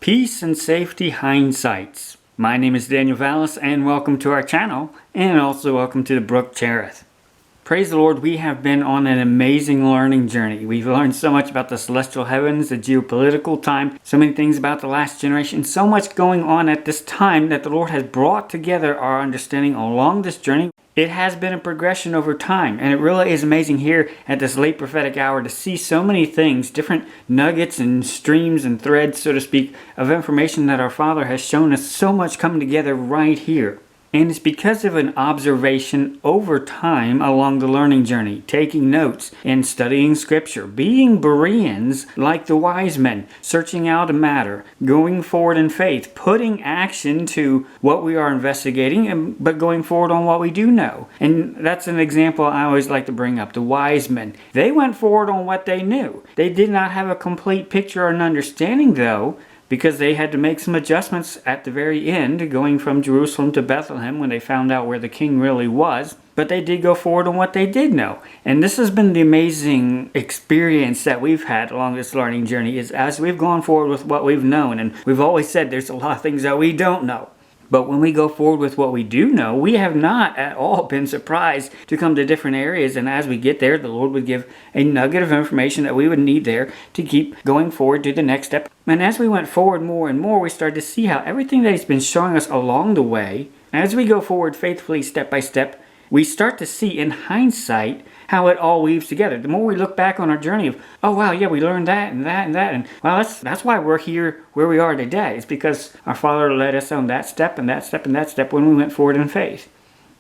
Peace and Safety Hindsights. My name is Daniel Vallis and welcome to our channel, and also welcome to the Brook Cherith. Praise the Lord, we have been on an amazing learning journey. We've learned so much about the celestial heavens, the geopolitical time, so many things about the last generation, so much going on at this time that the Lord has brought together our understanding along this journey. It has been a progression over time, and it really is amazing here at this late prophetic hour to see so many things, different nuggets and streams and threads, so to speak, of information that our Father has shown us, so much coming together right here. And it's because of an observation over time along the learning journey, taking notes and studying scripture, being Bereans like the wise men, searching out a matter, going forward in faith, putting action to what we are investigating, but going forward on what we do know. And that's an example I always like to bring up, the wise men. They went forward on what they knew. They did not have a complete picture or an understanding though, because they had to make some adjustments at the very end, going from Jerusalem to Bethlehem when they found out where the king really was. But they did go forward on what they did know. And this has been the amazing experience that we've had along this learning journey, is as we've gone forward with what we've known. And we've always said there's a lot of things that we don't know. But when we go forward with what we do know, we have not at all been surprised to come to different areas. And as we get there, the Lord would give a nugget of information that we would need there to keep going forward to the next step. And as we went forward more and more, we started to see how everything that He's been showing us along the way, as we go forward faithfully step by step, we start to see in hindsight how it all weaves together. The more we look back on our journey of, oh wow, yeah, we learned that and that and that, and well, that's why we're here where we are today. It's because our Father led us on that step and that step and that step when we went forward in faith.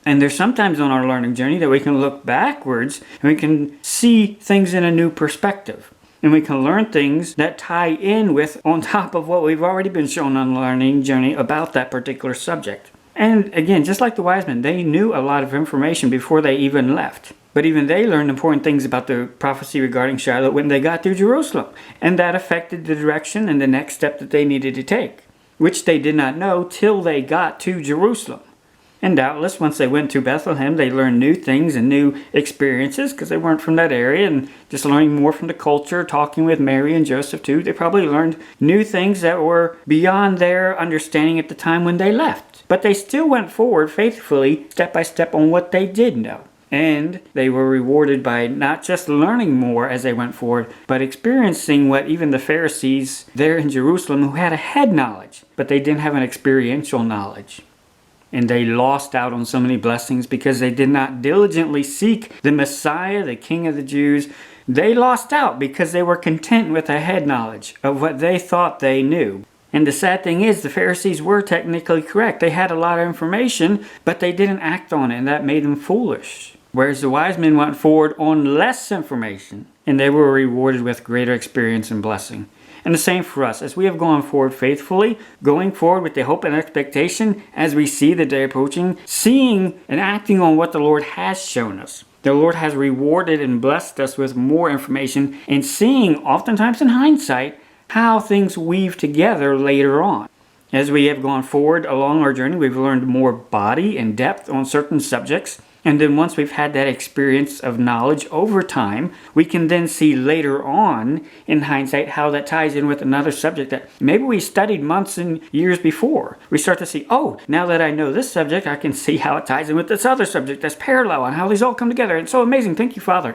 And there's sometimes on our learning journey that we can look backwards and we can see things in a new perspective. And we can learn things that tie in with, on top of what we've already been shown on the learning journey about that particular subject. And again, just like the wise men, they knew a lot of information before they even left. But even they learned important things about the prophecy regarding Shiloh when they got to Jerusalem. And that affected the direction and the next step that they needed to take, which they did not know till they got to Jerusalem. And doubtless, once they went to Bethlehem, they learned new things and new experiences because they weren't from that area, and just learning more from the culture, talking with Mary and Joseph too. They probably learned new things that were beyond their understanding at the time when they left. But they still went forward faithfully, step by step, on what they did know. And they were rewarded by not just learning more as they went forward, but experiencing what even the Pharisees there in Jerusalem, who had a head knowledge, but they didn't have an experiential knowledge. And they lost out on so many blessings because they did not diligently seek the Messiah, the King of the Jews. They lost out because they were content with a head knowledge of what they thought they knew. And the sad thing is, the Pharisees were technically correct. They had a lot of information, but they didn't act on it, and that made them foolish. Whereas the wise men went forward on less information, and they were rewarded with greater experience and blessing. And the same for us, as we have gone forward faithfully, going forward with the hope and expectation as we see the day approaching, seeing and acting on what the Lord has shown us. The Lord has rewarded and blessed us with more information, and seeing, oftentimes in hindsight, how things weave together later on. As we have gone forward along our journey, we've learned more body and depth on certain subjects. And then once we've had that experience of knowledge over time, we can then see later on in hindsight how that ties in with another subject that maybe we studied months and years before. We start to see, oh, now that I know this subject, I can see how it ties in with this other subject that's parallel and how these all come together. It's so amazing. Thank you, Father.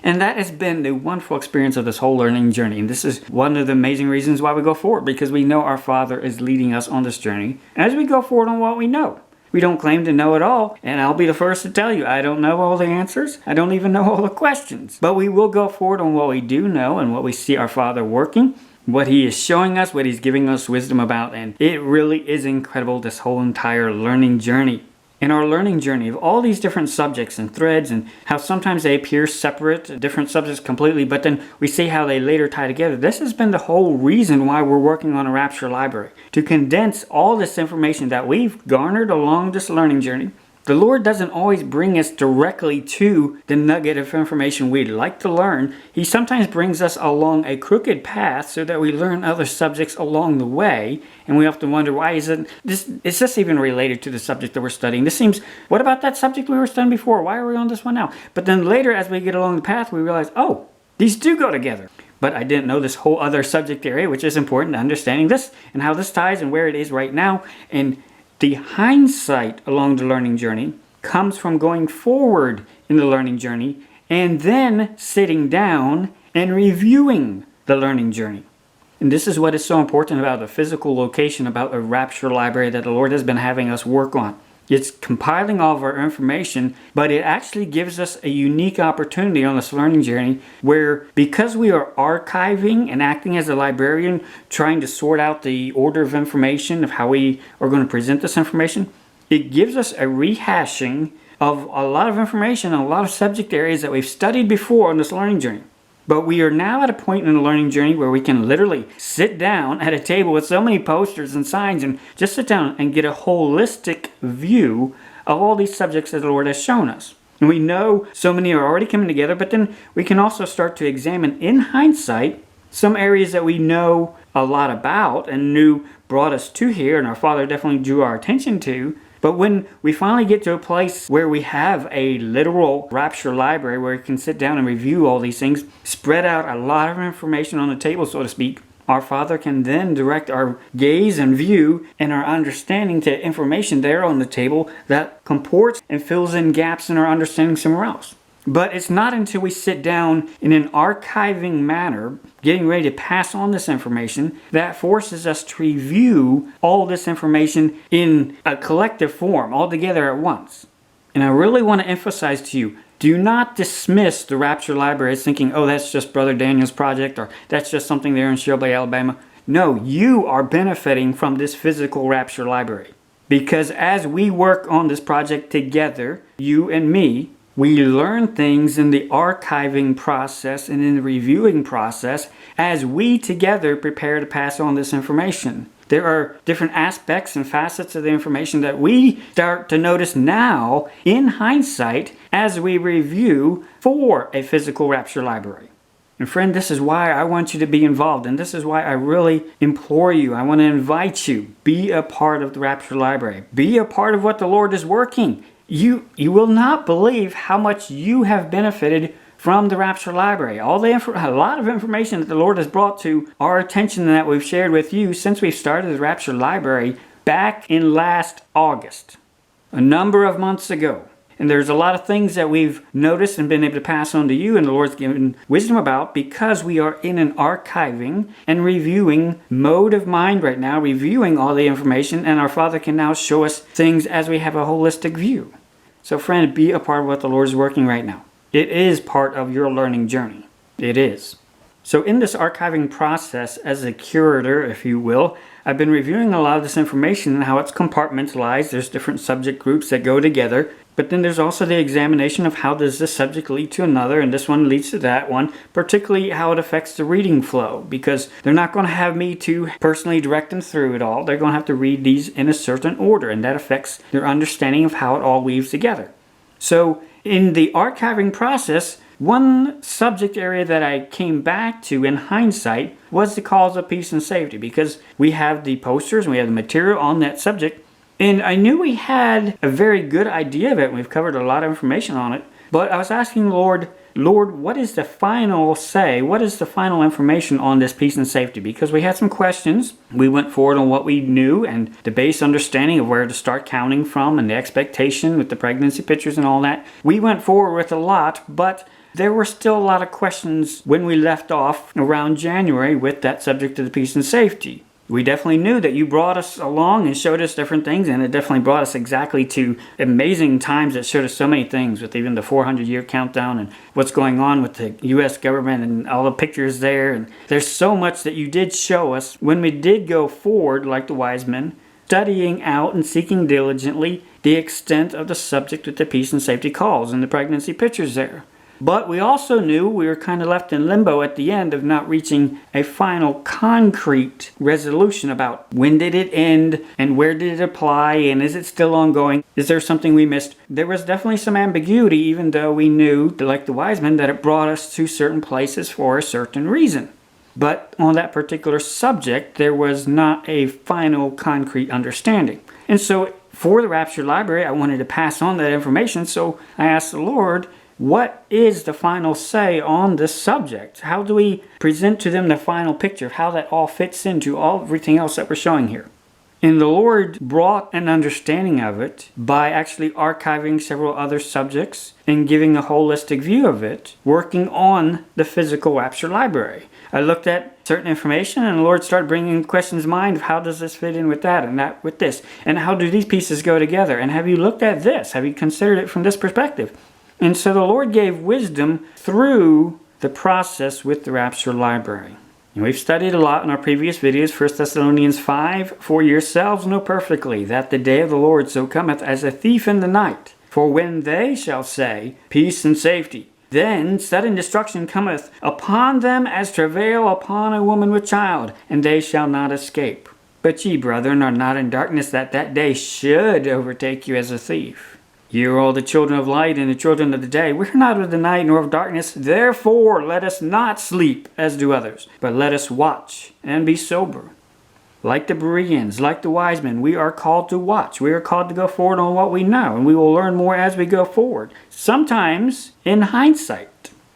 And that has been the wonderful experience of this whole learning journey. And this is one of the amazing reasons why we go forward, because we know our Father is leading us on this journey as we go forward on what we know. We don't claim to know it all, and I'll be the first to tell you, I don't know all the answers. I don't even know all the questions. But we will go forward on what we do know and what we see our Father working, what He is showing us, what He's giving us wisdom about. And it really is incredible, this whole entire learning journey. In our learning journey of all these different subjects and threads, and how sometimes they appear separate, different subjects completely, but then we see how they later tie together. This has been the whole reason why we're working on a Rapture Library, to condense all this information that we've garnered along this learning journey. The Lord doesn't always bring us directly to the nugget of information we'd like to learn. He sometimes brings us along a crooked path so that we learn other subjects along the way. And we often wonder, why isn't this, is this even related to the subject that we're studying? This seems, what about that subject we were studying before? Why are we on this one now? But then later, as we get along the path, we realize, oh, these do go together. but I didn't know this whole other subject area, which is important to understanding this and how this ties and where it is right now. And the hindsight along the learning journey comes from going forward in the learning journey and then sitting down and reviewing the learning journey. And this is what is so important about the physical location, about a rapture library that the Lord has been having us work on. It's compiling all of our information, but it actually gives us a unique opportunity on this learning journey where, because we are archiving and acting as a librarian, trying to sort out the order of information of how we are going to present this information, it gives us a rehashing of a lot of information on a lot of subject areas that we've studied before on this learning journey. But we are now at a point in the learning journey where we can literally sit down at a table with so many posters and signs and just sit down and get a holistic view of all these subjects that the Lord has shown us. And we know so many are already coming together, but then we can also start to examine in hindsight some areas that we know a lot about and knew brought us to here, and our Father definitely drew our attention to. But when we finally get to a place where we have a literal rapture library where we can sit down and review all these things, spread out a lot of information on the table, so to speak, our Father can then direct our gaze and view and our understanding to information there on the table that comports and fills in gaps in our understanding somewhere else. But it's not until we sit down in an archiving manner, getting ready to pass on this information, that forces us to review all this information in a collective form, all together at once. And I really want to emphasize to you, do not dismiss the Rapture Library as thinking, oh, that's just Brother Daniel's project, or that's just something there in Shelby, Alabama. No, you are benefiting from this physical Rapture Library. Because as we work on this project together, you and me, we learn things in the archiving process and in the reviewing process as we together prepare to pass on this information. There are different aspects and facets of the information that we start to notice now in hindsight as we review for a physical Rapture Library. And friend, this is why I want you to be involved, and this is why I really implore you, I want to invite you, be a part of the Rapture Library. Be a part of what the Lord is working. You will not believe how much you have benefited from the Rapture Library. A lot of information that the Lord has brought to our attention and that we've shared with you since we've started the Rapture Library back in last August, a number of months ago. And there's a lot of things that we've noticed and been able to pass on to you and the Lord's given wisdom about because we are in an archiving and reviewing mode of mind right now, reviewing all the information, and our Father can now show us things as we have a holistic view. So friend, be a part of what the Lord is working right now. It is part of your learning journey. It is. So in this archiving process, as a curator, if you will, I've been reviewing a lot of this information and how it's compartmentalized. There's different subject groups that go together. But then there's also the examination of how does this subject lead to another, and this one leads to that one, particularly how it affects the reading flow, because they're not going to have me to personally direct them through it all. They're going to have to read these in a certain order, and that affects their understanding of how it all weaves together. So in the archiving process, one subject area that I came back to in hindsight was the cause of peace and safety, because we have the posters and we have the material on that subject. And I knew we had a very good idea of it, and we've covered a lot of information on it. But I was asking the Lord, what is the final say? What is the final information on this peace and safety? Because we had some questions. We went forward on what we knew and the base understanding of where to start counting from and the expectation with the pregnancy pictures and all that. We went forward with a lot, but there were still a lot of questions when we left off around January with that subject of the peace and safety. We definitely knew that you brought us along and showed us different things, and it definitely brought us exactly to amazing times that showed us so many things, with even the 400-year countdown and what's going on with the U.S. government and all the pictures there. And there's so much that you did show us when we did go forward, like the wise men, studying out and seeking diligently the extent of the subject that the peace and safety calls and the pregnancy pictures there. But we also knew we were kind of left in limbo at the end of not reaching a final concrete resolution about when did it end and where did it apply and is it still ongoing? Is there something we missed? There was definitely some ambiguity, even though we knew, like the wise men, that it brought us to certain places for a certain reason. But on that particular subject, there was not a final concrete understanding. And so for the Rapture Library, I wanted to pass on that information, so I asked the Lord, what is the final say on this subject? How do we present to them the final picture of how that all fits into everything else that we're showing here? And the Lord brought an understanding of it by actually archiving several other subjects and giving a holistic view of it, working on the physical rapture library. I looked at certain information and the Lord started bringing questions to mind of how does this fit in with that and that with this? And how do these pieces go together? And have you looked at this? Have you considered it from this perspective? And so the Lord gave wisdom through the process with the rapture library. And we've studied a lot in our previous videos, 1 Thessalonians 5, For yourselves know perfectly that the day of the Lord so cometh as a thief in the night. For when they shall say, Peace and safety, then sudden destruction cometh upon them as travail upon a woman with child, and they shall not escape. But ye, brethren, are not in darkness, that that day should overtake you as a thief. Ye are all the children of light and the children of the day. We are not of the night nor of darkness. Therefore let us not sleep as do others, but let us watch and be sober. Like the Bereans, like the wise men, we are called to watch. We are called to go forward on what we know, and we will learn more as we go forward. Sometimes in hindsight.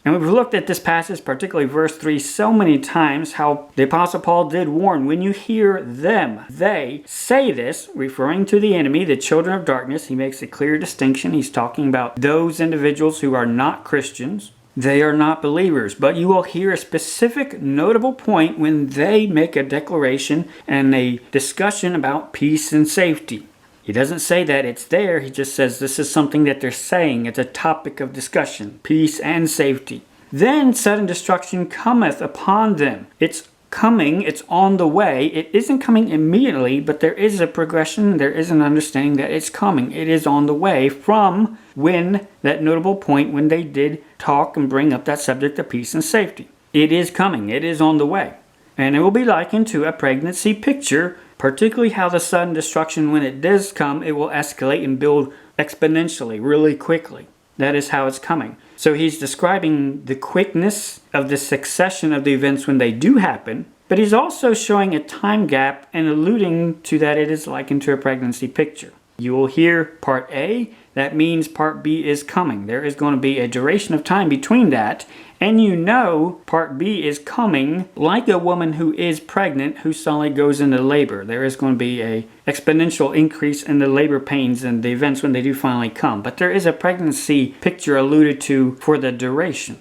And we've looked at this passage, particularly verse 3, so many times how the Apostle Paul did warn, when you hear them, they say this, referring to the enemy, the children of darkness. He makes a clear distinction. He's talking about those individuals who are not Christians. They are not believers. But you will hear a specific notable point when they make a declaration and a discussion about peace and safety. He doesn't say that it's there. He just says this is something that they're saying. It's a topic of discussion. Peace and safety. Then sudden destruction cometh upon them. It's coming. It's on the way. It isn't coming immediately, but there is a progression. There is an understanding that it's coming. It is on the way from when that notable point when they did talk and bring up that subject of peace and safety. It is coming. It is on the way. And it will be likened to a pregnancy picture, particularly how the sudden destruction, when it does come, it will escalate and build exponentially, really quickly. That is how it's coming. So he's describing the quickness of the succession of the events when they do happen, but he's also showing a time gap and alluding to that it is likened to a pregnancy picture. You will hear part A, that means part B is coming. There is going to be a duration of time between that, and you know part B is coming like a woman who is pregnant who suddenly goes into labor. There is going to be an exponential increase in the labor pains and the events when they do finally come. But there is a pregnancy picture alluded to for the duration.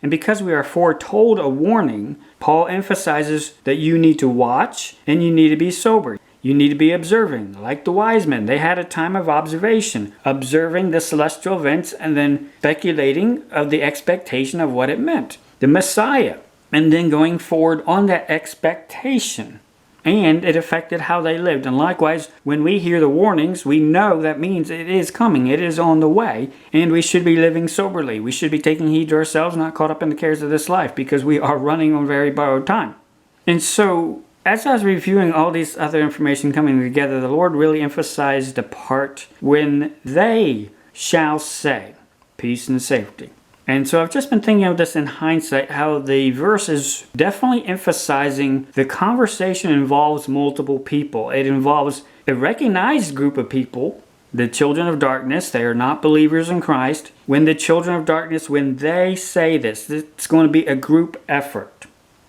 And because we are foretold a warning, Paul emphasizes that you need to watch and you need to be sober. You need to be observing, like the wise men. They had a time of observation, observing the celestial events and then speculating of the expectation of what it meant, the Messiah, and then going forward on that expectation. And it affected how they lived. And likewise, when we hear the warnings, we know that means it is coming, it is on the way, and we should be living soberly. We should be taking heed to ourselves, not caught up in the cares of this life, because we are running on very borrowed time. And so, as I was reviewing all these other information coming together, the Lord really emphasized the part when they shall say peace and safety. And so I've just been thinking of this in hindsight, how the verse is definitely emphasizing the conversation involves multiple people. It involves a recognized group of people, the children of darkness. They are not believers in Christ. When the children of darkness, when they say this, it's going to be a group effort.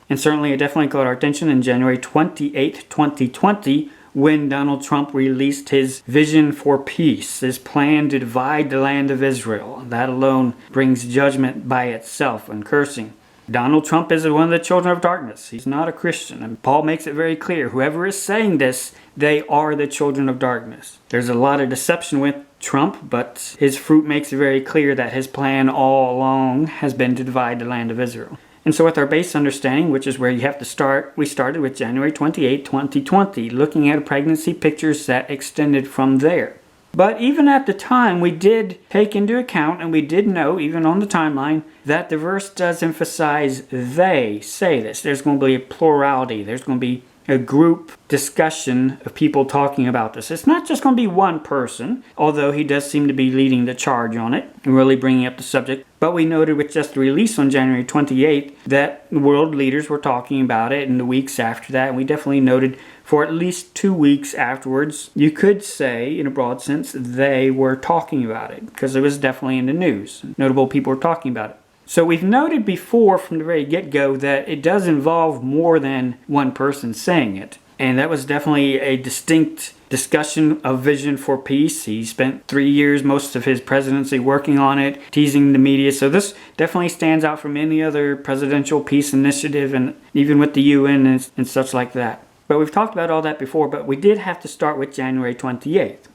And certainly it definitely caught our attention in January 28, 2020, when Donald Trump released his vision for peace, his plan to divide the land of Israel. That alone brings judgment by itself and cursing. Donald Trump is one of the children of darkness. He's not a Christian. And Paul makes it very clear, whoever is saying this, they are the children of darkness. There's a lot of deception with Trump, but his fruit makes it very clear that his plan all along has been to divide the land of Israel. And so with our base understanding, which is where you have to start, we started with January 28, 2020, looking at pregnancy pictures that extended from there. But even at the time, we did take into account, and we did know, even on the timeline, that the verse does emphasize they say this. There's going to be a plurality. There's going to be a group discussion of people talking about this. It's not just going to be one person, although he does seem to be leading the charge on it and really bringing up the subject. But we noted with just the release on January 28th that world leaders were talking about it in the weeks after that. And we definitely noted for at least 2 weeks afterwards, you could say, in a broad sense, they were talking about it because it was definitely in the news. Notable people were talking about it. So we've noted before from the very get-go that it does involve more than one person saying it. And that was definitely a distinct discussion of vision for peace. He spent 3 years, most of his presidency, working on it, teasing the media. So this definitely stands out from any other presidential peace initiative, and even with the UN and such like that. But we've talked about all that before, but we did have to start with January 28th.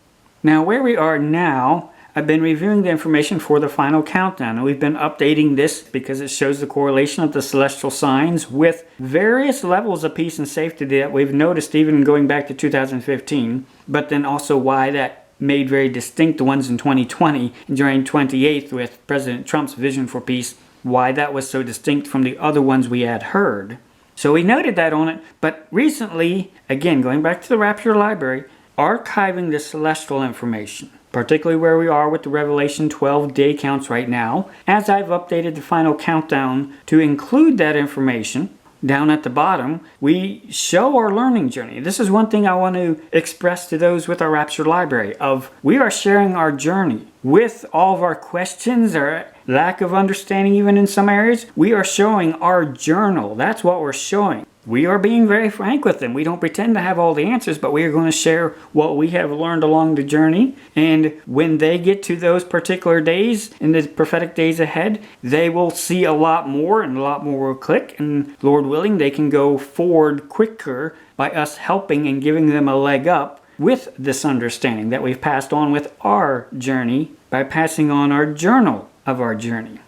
Now, where we are now, I've been reviewing the information for the final countdown, and we've been updating this because it shows the correlation of the celestial signs with various levels of peace and safety that we've noticed even going back to 2015, but then also why that made very distinct the ones in 2020 and during 28th with President Trump's vision for peace, why that was so distinct from the other ones we had heard. So we noted that on it, but recently, again, going back to the Rapture Library, archiving the celestial information, particularly where we are with the Revelation 12 day counts right now, as I've updated the final countdown to include that information. Down at the bottom, we show our learning journey. This is one thing I want to express to those with our Rapture Library of we are sharing our journey with all of our questions, our lack of understanding even in some areas. We are showing our journal. That's what we're showing. We are being very frank with them. We don't pretend to have all the answers, but we are going to share what we have learned along the journey. And when they get to those particular days, in the prophetic days ahead, they will see a lot more and a lot more will click. And Lord willing, they can go forward quicker by us helping and giving them a leg up with this understanding that we've passed on with our journey by passing on our journal of our journey.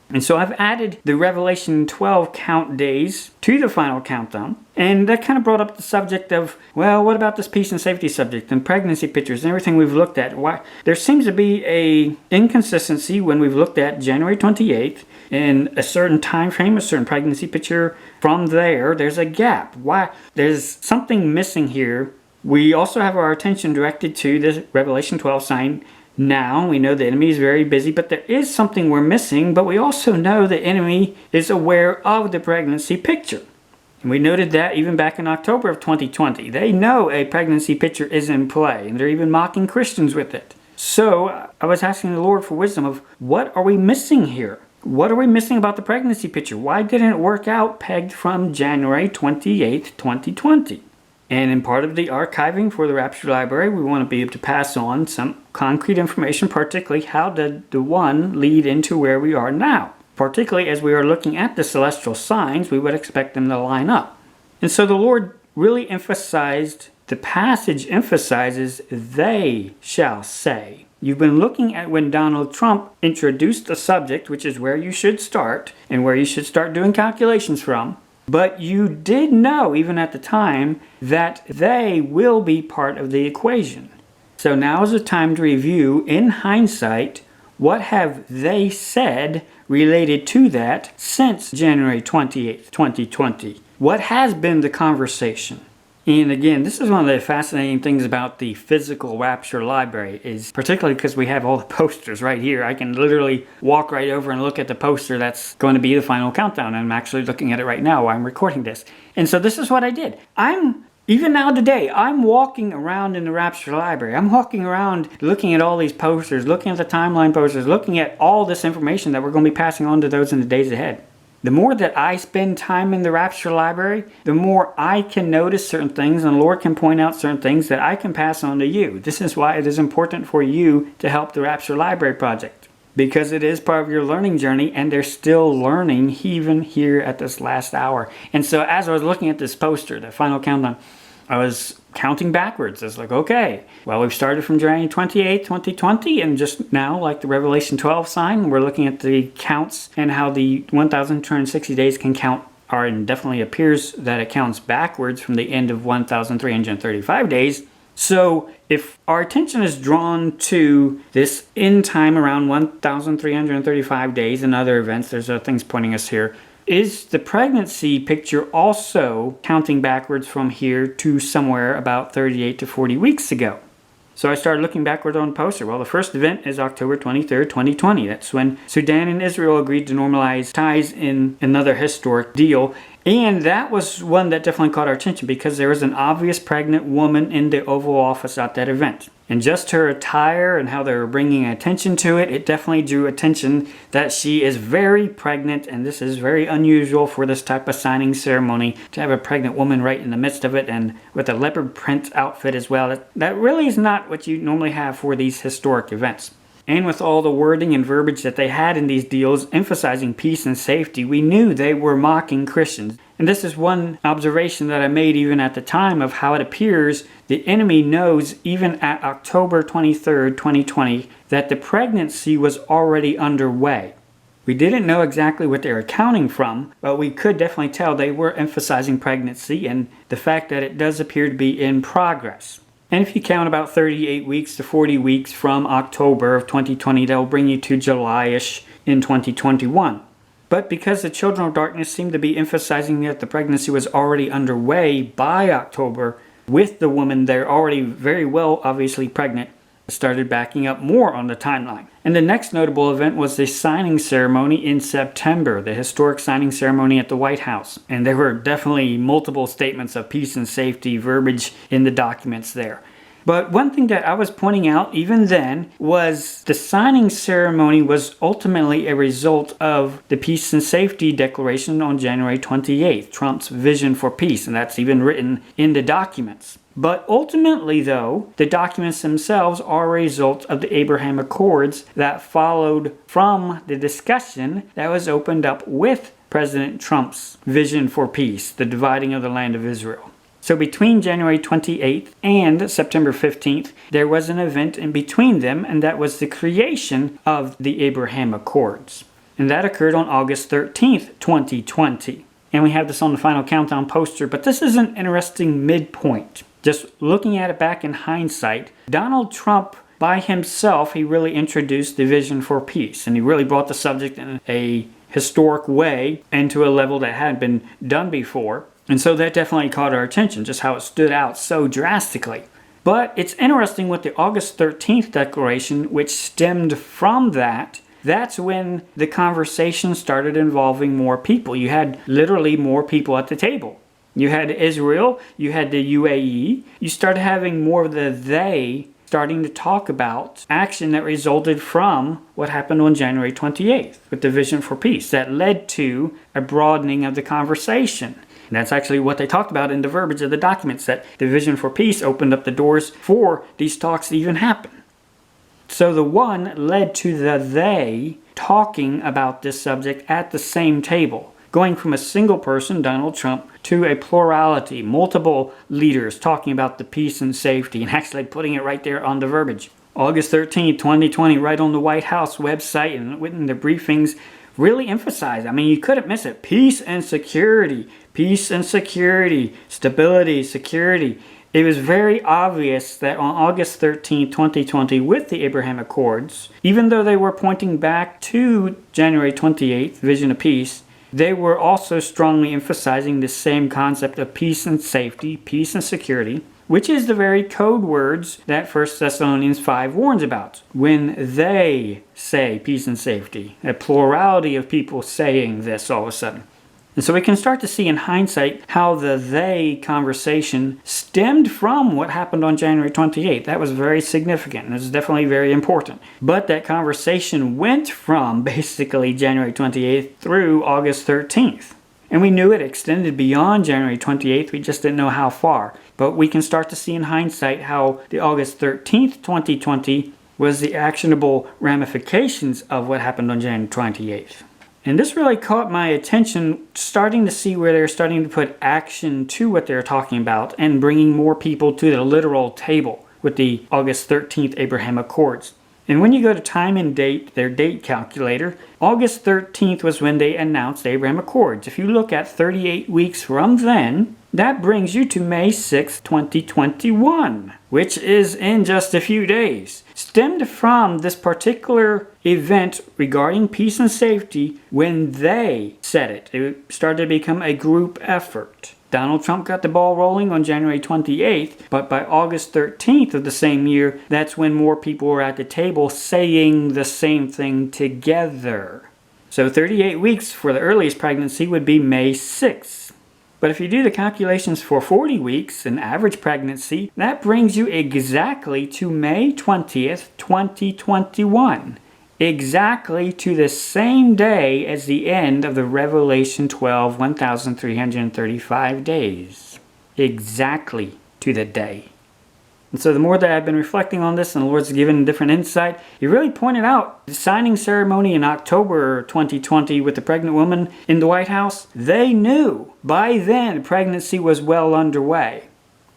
And so I've added the Revelation 12 count days to the final countdown. And that kind of brought up the subject of, well, what about this peace and safety subject and pregnancy pictures and everything we've looked at? Why there seems to be a inconsistency when we've looked at January 28th in a certain time frame, a certain pregnancy picture. From there's a gap. Why? There's something missing here. We also have our attention directed to the Revelation 12 sign. Now, we know the enemy is very busy, but there is something we're missing, but we also know the enemy is aware of the pregnancy picture. And we noted that even back in October of 2020. They know a pregnancy picture is in play, and they're even mocking Christians with it. So, I was asking the Lord for wisdom of what are we missing here? What are we missing about the pregnancy picture? Why didn't it work out pegged from January 28th, 2020? And in part of the archiving for the Rapture Library, we want to be able to pass on some concrete information, particularly how did the one lead into where we are now. Particularly as we are looking at the celestial signs, we would expect them to line up. And so the Lord really emphasized, the passage emphasizes, they shall say. You've been looking at when Donald Trump introduced the subject, which is where you should start, and where you should start doing calculations from. But you did know, even at the time, that they will be part of the equation. So now is the time to review, in hindsight, what have they said related to that since January 28th, 2020? What has been the conversation? And again, this is one of the fascinating things about the physical Rapture Library, is particularly because we have all the posters right here. I can literally walk right over and look at the poster that's going to be the final countdown. I'm actually looking at it right now while I'm recording this. And so this is what I did. Even now today, I'm walking around in the Rapture Library. I'm walking around looking at all these posters, looking at the timeline posters, looking at all this information that we're going to be passing on to those in the days ahead. The more that I spend time in the Rapture Library, the more I can notice certain things, and the Lord can point out certain things that I can pass on to you. This is why it is important for you to help the Rapture Library project, because it is part of your learning journey, and they're still learning even here at this last hour. And so as I was looking at this poster, the final countdown, I was counting backwards. I was like, okay, well, we've started from January 28, 2020, and just now, like the Revelation 12 sign, we're looking at the counts and how the 1,260 days can count, or it definitely appears that it counts backwards from the end of 1,335 days. So if our attention is drawn to this end time around 1,335 days and other events, there's other things pointing us here. is the pregnancy picture also counting backwards from here to somewhere about 38 to 40 weeks ago? So I started looking backward on the poster. Well, the first event is October 23rd, 2020. That's when Sudan and Israel agreed to normalize ties in another historic deal. And that was one that definitely caught our attention because there was an obvious pregnant woman in the Oval Office at that event. And just her attire and how they were bringing attention to it, it definitely drew attention that she is very pregnant, and this is very unusual for this type of signing ceremony to have a pregnant woman right in the midst of it and with a leopard print outfit as well. That really is not what you normally have for these historic events. And with all the wording and verbiage that they had in these deals emphasizing peace and safety, we knew they were mocking Christians. And this is one observation that I made even at the time of how it appears the enemy knows even at October 23rd, 2020, that the pregnancy was already underway. We didn't know exactly what they were accounting from, but we could definitely tell they were emphasizing pregnancy and the fact that it does appear to be in progress. And if you count about 38 weeks to 40 weeks from October of 2020, that will bring you to July-ish in 2021. But because the children of darkness seem to be emphasizing that the pregnancy was already underway by October, with the woman there already very well obviously pregnant, started backing up more on the timeline. And the next notable event was the signing ceremony in September, the historic signing ceremony at the White House. And there were definitely multiple statements of peace and safety verbiage in the documents there. But one thing that I was pointing out even then was the signing ceremony was ultimately a result of the Peace and Safety Declaration on January 28th, Trump's vision for peace, and that's even written in the documents. But ultimately, though, the documents themselves are a result of the Abraham Accords that followed from the discussion that was opened up with President Trump's vision for peace, the dividing of the land of Israel. So between January 28th and September 15th, there was an event in between them, and that was the creation of the Abraham Accords. And that occurred on August 13th, 2020. And we have this on the final countdown poster, but this is an interesting midpoint. Just looking at it back in hindsight, Donald Trump by himself, he really introduced the vision for peace, and he really brought the subject in a historic way and to a level that hadn't been done before. And so that definitely caught our attention, just how it stood out so drastically. But it's interesting with the August 13th declaration, which stemmed from that, that's when the conversation started involving more people. You had literally more people at the table. You had Israel, you had the UAE, you started having more of the they starting to talk about action that resulted from what happened on January 28th with the Vision for Peace that led to a broadening of the conversation. And that's actually what they talked about in the verbiage of the documents, that the Vision for Peace opened up the doors for these talks to even happen. So the one led to the they talking about this subject at the same table, going from a single person, Donald Trump, to a plurality, multiple leaders talking about the peace and safety and actually putting it right there on the verbiage. August 13, 2020, right on the White House website and within the briefings, really emphasized, you couldn't miss it, peace and security, stability, security. It was very obvious that on August 13, 2020, with the Abraham Accords, even though they were pointing back to January 28th, Vision of Peace, they were also strongly emphasizing the same concept of peace and safety, peace and security, which is the very code words that 1 Thessalonians 5 warns about. When they say peace and safety, a plurality of people saying this all of a sudden. And so we can start to see in hindsight how the they conversation stemmed from what happened on January 28th. That was very significant, and it was definitely very important. But that conversation went from basically January 28th through August 13th. And we knew it extended beyond January 28th, we just didn't know how far. But we can start to see in hindsight how the August 13th, 2020 was the actionable ramifications of what happened on January 28th. And this really caught my attention, starting to see where they're starting to put action to what they're talking about and bringing more people to the literal table with the August 13th Abraham Accords. And when you go to time and date, their date calculator, August 13th was when they announced the Abraham Accords. If you look at 38 weeks from then, That brings you to May 6, 2021, which is in just a few days. Stemmed from this particular event regarding peace and safety when they said it. It started to become a group effort. Donald Trump got the ball rolling on January 28th, but by August 13th of the same year, that's when more people were at the table saying the same thing together. So 38 weeks for the earliest pregnancy would be May 6th. But if you do the calculations for 40 weeks, an average pregnancy, that brings you exactly to May 20th, 2021. Exactly to the same day as the end of the Revelation 12, 1,335 days. Exactly to the day. And so the more that I've been reflecting on this and the Lord's given different insight, He really pointed out the signing ceremony in October 2020 with the pregnant woman in the White House. They knew by then pregnancy was well underway.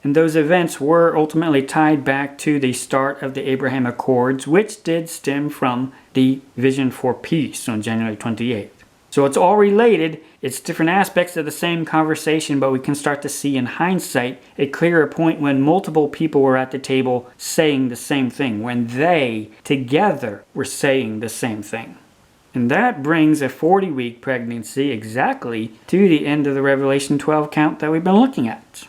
And those events were ultimately tied back to the start of the Abraham Accords, which did stem from the Vision for Peace on January 28th. So it's all related. It's different aspects of the same conversation, but we can start to see in hindsight a clearer point when multiple people were at the table saying the same thing, when they together were saying the same thing. And that brings a 40-week pregnancy exactly to the end of the Revelation 12 count that we've been looking at.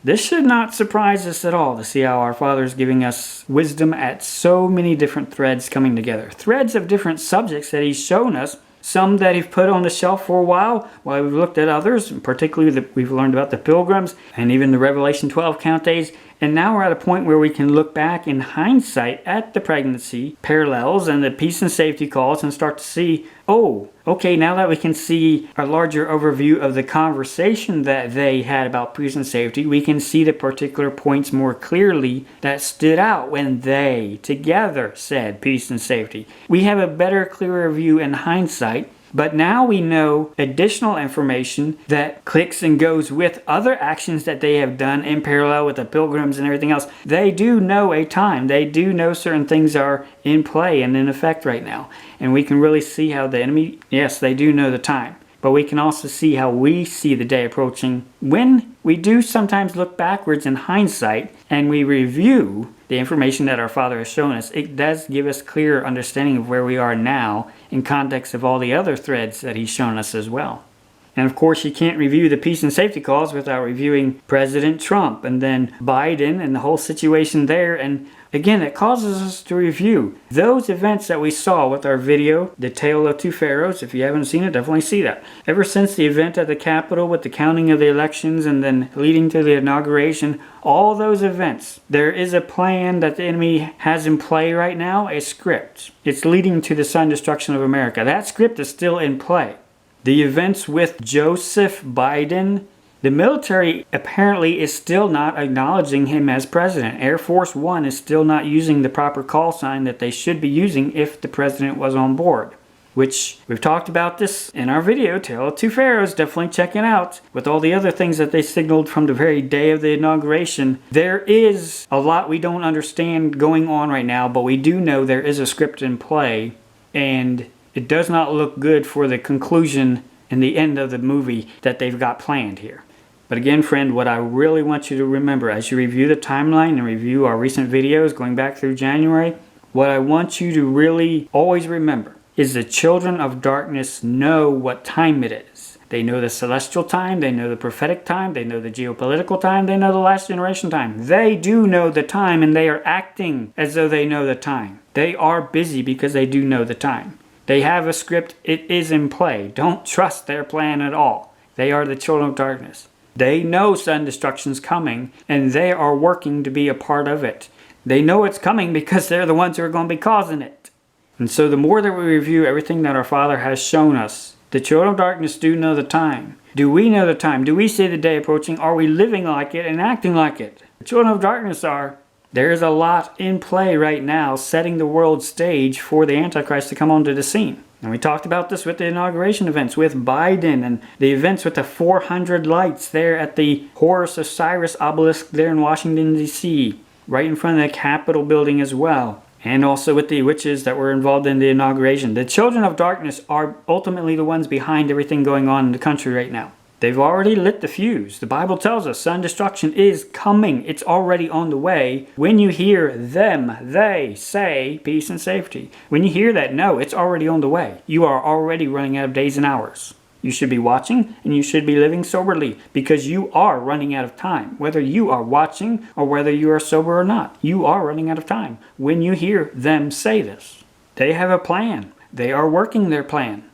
This should not surprise us at all to see how our Father is giving us wisdom at so many different threads coming together. Threads of different subjects that He's shown us. Some that He's put on the shelf for a while we've looked at others, and particularly we've learned about the pilgrims and even the Revelation 12 count days. And now we're at a point where we can look back in hindsight at the pregnancy parallels and the peace and safety calls and start to see, oh, okay, now that we can see a larger overview of the conversation that they had about peace and safety, we can see the particular points more clearly that stood out when they together said peace and safety. We have a better, clearer view in hindsight. But now we know additional information that clicks and goes with other actions that they have done in parallel with the pilgrims and everything else. They do know a time. They do know certain things are in play and in effect right now. And we can really see how the enemy, yes, they do know the time. But we can also see how we see the day approaching when we do sometimes look backwards in hindsight and we review the information that our Father has shown us. It does give us clearer understanding of where we are now in context of all the other threads that He's shown us as well. And of course, you can't review the peace and safety calls without reviewing President Trump and then Biden and the whole situation there. And again, it causes us to review those events that we saw with our video, The Tale of Two Pharaohs. If you haven't seen it, definitely see that. Ever since the event at the Capitol with the counting of the elections and then leading to the inauguration, all those events, there is a plan that the enemy has in play right now, a script. It's leading to the sudden destruction of America. That script is still in play. The events with Joseph Biden, the military apparently is still not acknowledging him as president. Air Force One is still not using the proper call sign that they should be using if the president was on board. Which, we've talked about this in our video, Tale of Two Pharaohs, definitely check it out. With all the other things that they signaled from the very day of the inauguration, there is a lot we don't understand going on right now, but we do know there is a script in play, and it does not look good for the conclusion and the end of the movie that they've got planned here. But again, friend, what I really want you to remember as you review the timeline and review our recent videos going back through January, what I want you to really always remember is the children of darkness know what time it is. They know the celestial time, they know the prophetic time, they know the geopolitical time, they know the last generation time. They do know the time, and they are acting as though they know the time. They are busy because they do know the time. They have a script. It is in play. Don't trust their plan at all. They are the children of darkness. They know sudden destruction is coming, and they are working to be a part of it. They know it's coming because they're the ones who are going to be causing it. And so the more that we review everything that our Father has shown us, the children of darkness do know the time. Do we know the time? Do we see the day approaching? Are we living like it and acting like it? The children of darkness are. There is a lot in play right now, setting the world stage for the Antichrist to come onto the scene. And we talked about this with the inauguration events, with Biden, and the events with the 400 lights there at the Horus Osiris obelisk there in Washington, D.C., right in front of the Capitol building as well. And also with the witches that were involved in the inauguration. The children of darkness are ultimately the ones behind everything going on in the country right now. They've already lit the fuse. The Bible tells us sudden destruction is coming. It's already on the way. When you hear them, they say peace and safety. When you hear that, no, it's already on the way. You are already running out of days and hours. You should be watching and you should be living soberly because you are running out of time. Whether you are watching or whether you are sober or not, you are running out of time. When you hear them say this, they have a plan. They are working their plan.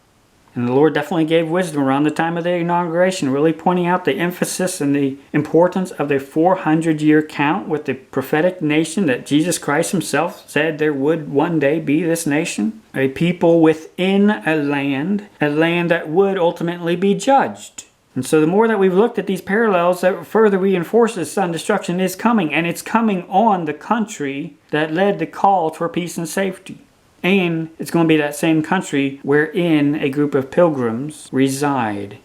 And the Lord definitely gave wisdom around the time of the inauguration, really pointing out the emphasis and the importance of the 400-year count with the prophetic nation that Jesus Christ himself said there would one day be this nation. A people within a land that would ultimately be judged. And so the more that we've looked at these parallels, that further reinforces sudden destruction is coming. And it's coming on the country that led the call for peace and safety. And it's going to be that same country wherein a group of pilgrims reside.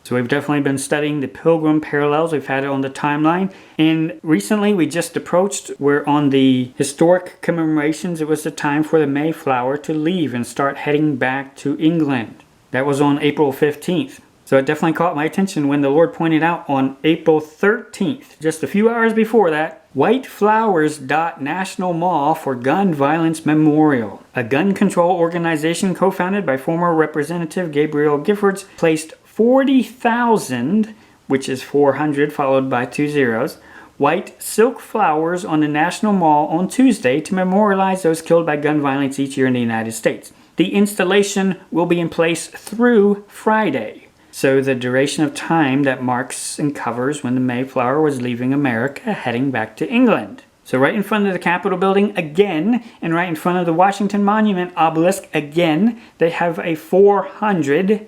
So we've definitely been studying the pilgrim parallels. We've had it on the timeline. And recently we just approached where on the historic commemorations, it was the time for the Mayflower to leave and start heading back to England. That was on April 15th. So it definitely caught my attention when the Lord pointed out on April 13th, just a few hours before that, White Flowers National Mall for Gun Violence Memorial. A gun control organization co-founded by former Representative Gabriel Giffords placed 40,000, which is 400 followed by 2 zeros, white silk flowers on the National Mall on Tuesday to memorialize those killed by gun violence each year in the United States. The installation will be in place through Friday. So the duration of time that marks and covers when the Mayflower was leaving America heading back to England. So right in front of the Capitol building again, and right in front of the Washington Monument obelisk again, they have a 400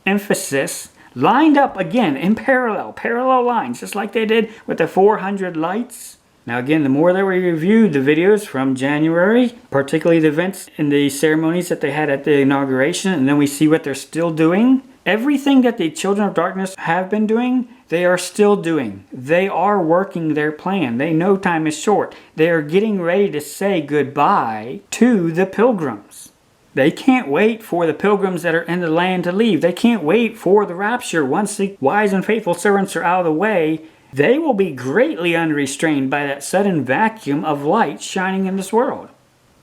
emphasis lined up again in parallel lines, just like they did with the 400 lights. Now again, the more that we reviewed the videos from January, particularly the events and the ceremonies that they had at the inauguration, and then we see what they're still doing, everything that the children of darkness have been doing, they are still doing. They are working their plan. They know time is short. They are getting ready to say goodbye to the pilgrims. They can't wait for the pilgrims that are in the land to leave. They can't wait for the rapture. Once the wise and faithful servants are out of the way, they will be greatly unrestrained by that sudden vacuum of light shining in this world.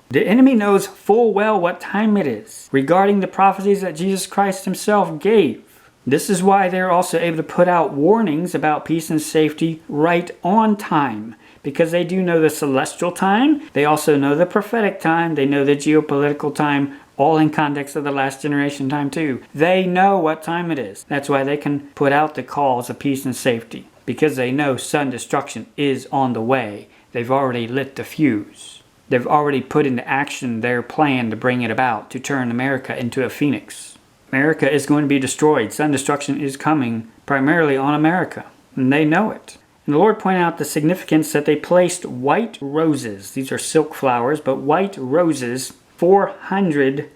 The enemy knows full well what time it is regarding the prophecies that Jesus Christ himself gave. This is why they're also able to put out warnings about peace and safety right on time. Because they do know the celestial time, they also know the prophetic time, they know the geopolitical time, all in context of the last generation time too. They know what time it is. That's why they can put out the calls of peace and safety. Because they know sudden destruction is on the way. They've already lit the fuse. They've already put into action their plan to bring it about, to turn America into a phoenix. America is going to be destroyed. Sudden destruction is coming primarily on America. And they know it. And the Lord pointed out the significance that they placed white roses. These are silk flowers, but white roses, 400